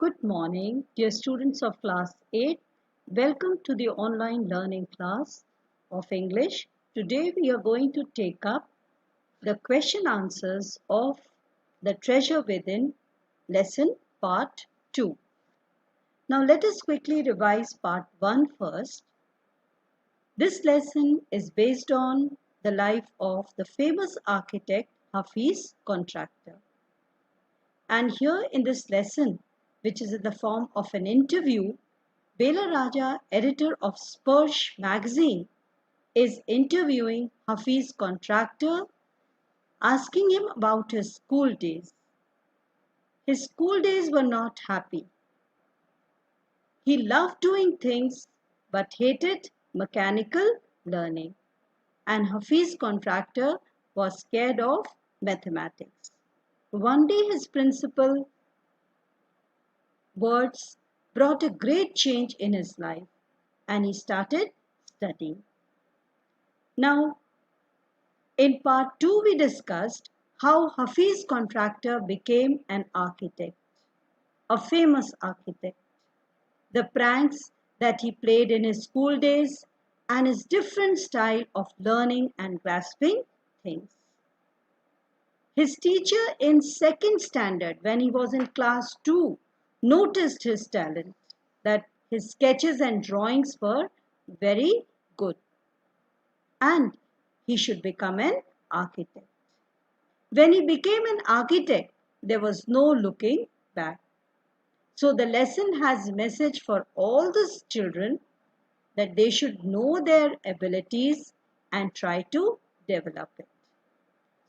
Good morning, dear students of class 8. Welcome to the online learning class of English. Today we are going to take up the question answers of the Treasure Within lesson part 2. Now let us quickly revise part 1 first. This lesson is based on the life of the famous architect Hafeez Contractor. And here in this lesson, which is in the form of an interview, Bela Raja, editor of Spursh magazine, is interviewing Hafeez Contractor, asking him about his school days. His school days were not happy. He loved doing things but hated mechanical learning. And Hafeez Contractor was scared of mathematics. One day his principal words brought a great change in his life and he started studying. Now, in part 2 we discussed how Hafeez Contractor became an architect, a famous architect, the pranks that he played in his school days and his different style of learning and grasping things. His teacher in second standard, when he was in class 2, noticed his talent, that his sketches and drawings were very good and he should become an architect. When he became an architect, there was no looking back. So the lesson has a message for all the children that they should know their abilities and try to develop it.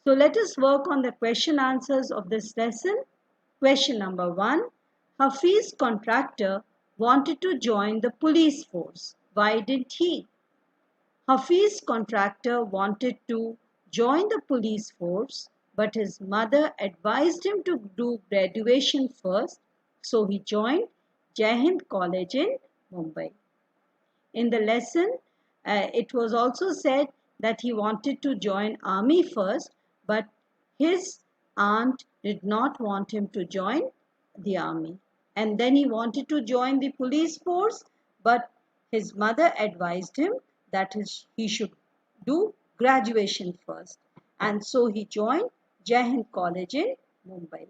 So let us work on the question answers of this lesson. Question number 1. Hafeez Contractor wanted to join the police force. Why didn't he? Hafeez Contractor wanted to join the police force, but his mother advised him to do graduation first, so he joined Jai Hind College in Mumbai. In the lesson, it was also said that he wanted to join army first, but his aunt did not want him to join the army. And then he wanted to join the police force, but his mother advised him that he should do graduation first. And so he joined Jai Hind College in Mumbai.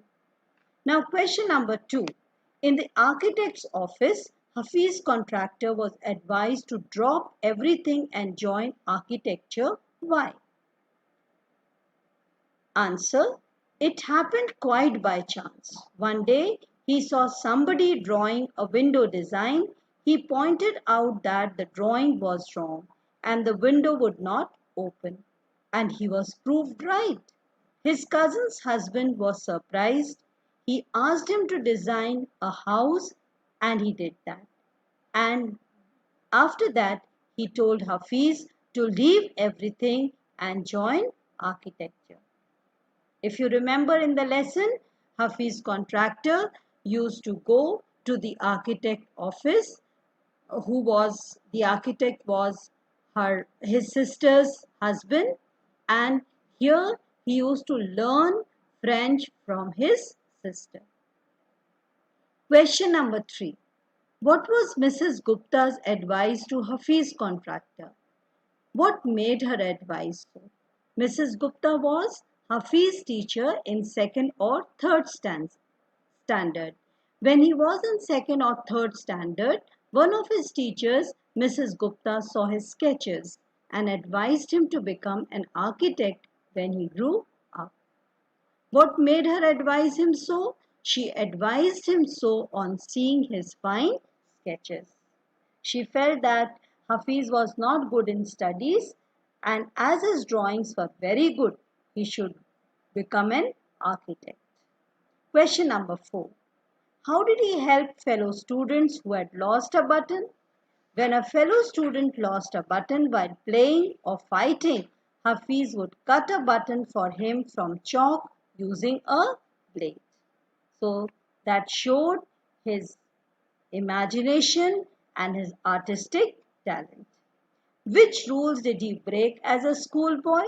Now question number 2. In the architect's office, Hafeez Contractor was advised to drop everything and join architecture. Why? Answer. It happened quite by chance. One day, he saw somebody drawing a window design. He pointed out that the drawing was wrong and the window would not open. And he was proved right. His cousin's husband was surprised. He asked him to design a house and he did that. And after that, he told Hafeez to leave everything and join architecture. If you remember in the lesson, Hafeez Contractor used to go to the architect office, the architect was his sister's husband, and here he used to learn French from his sister. Question number 3. What was Mrs. Gupta's advice to Hafeez Contractor? What made her advise so? Mrs. Gupta was Hafeez's teacher in second or third standard. When he was in second or third standard, one of his teachers, Mrs. Gupta, saw his sketches and advised him to become an architect when he grew up. What made her advise him so? She advised him so on seeing his fine sketches. She felt that Hafeez was not good in studies, and as his drawings were very good, he should become an architect. Question number 4. How did he help fellow students who had lost a button? When a fellow student lost a button while playing or fighting, Hafeez would cut a button for him from chalk using a blade. So that showed his imagination and his artistic talent. Which rules did he break as a schoolboy?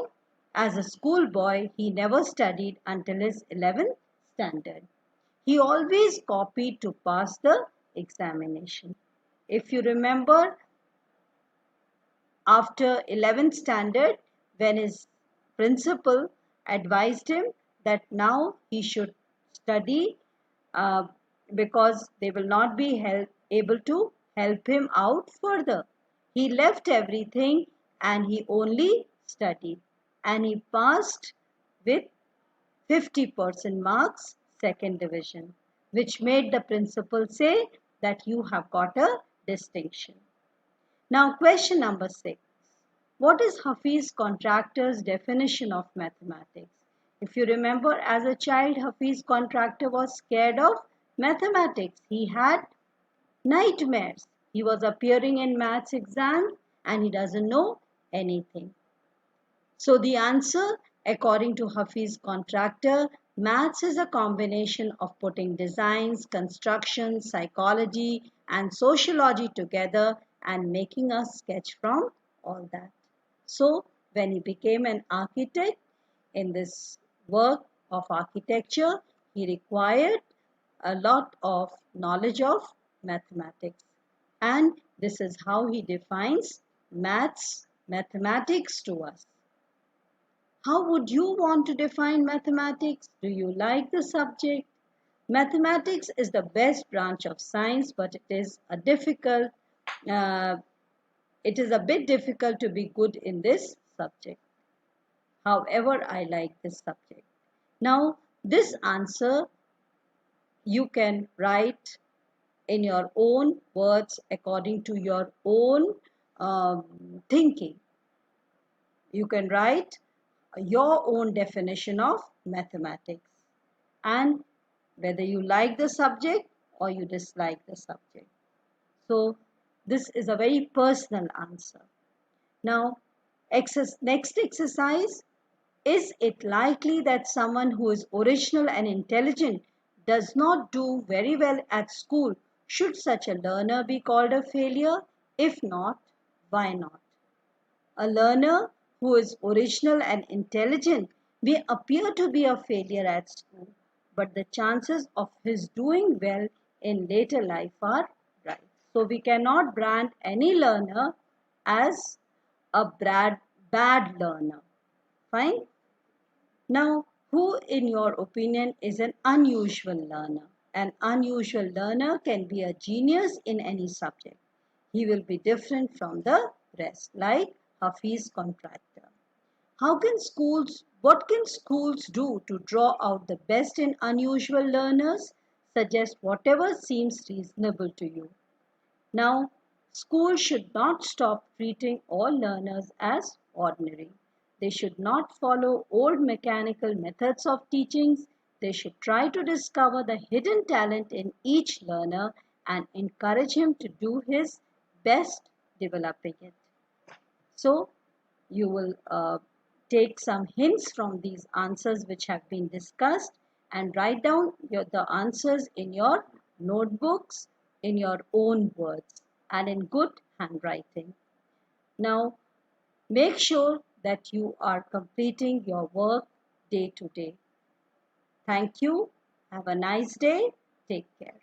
As a schoolboy, he never studied until his 11th standard. he always copied to pass the examination. If you remember, after 11th standard, when his principal advised him that now he should study uh, because they will not be able to help him out further. He left everything and he only studied, and he passed with 50% marks, second division, which made the principal say that you have got a distinction. Now, question number 6. What is Hafeez Contractor's definition of mathematics? If you remember, as a child, Hafeez Contractor was scared of mathematics. He had nightmares. He was appearing in maths exam and he doesn't know anything. So the answer, according to Hafeez Contractor, maths is a combination of putting designs, construction, psychology and sociology together and making a sketch from all that. So when he became an architect in this work of architecture, he required a lot of knowledge of mathematics. And this is how he defines mathematics to us. How would you want to define mathematics? Do you like the subject? Mathematics is the best branch of science, but uh, it is a bit difficult to be good in this subject. However, I like this subject. Now, this answer you can write in your own words according to your own thinking. You can write your own definition of mathematics and whether you like the subject or you dislike the subject. So this is a very personal answer. Now, next exercise. Is it likely that someone who is original and intelligent does not do very well at school? Should such a learner be called a failure? If not, why not? A learner who is original and intelligent may appear to be a failure at school, but the chances of his doing well in later life are bright. So we cannot brand any learner as a bad learner. Fine? Now, who in your opinion is an unusual learner? An unusual learner can be a genius in any subject. He will be different from the rest, like Hafeez Contractor. What can schools do to draw out the best in unusual learners? Suggest whatever seems reasonable to you. Now, schools should not stop treating all learners as ordinary. They should not follow old mechanical methods of teaching. They should try to discover the hidden talent in each learner and encourage him to do his best developing it. So, you will take some hints from these answers which have been discussed and write down the answers in your notebooks in your own words and in good handwriting. Now, make sure that you are completing your work day to day. Thank you. Have a nice day. Take care.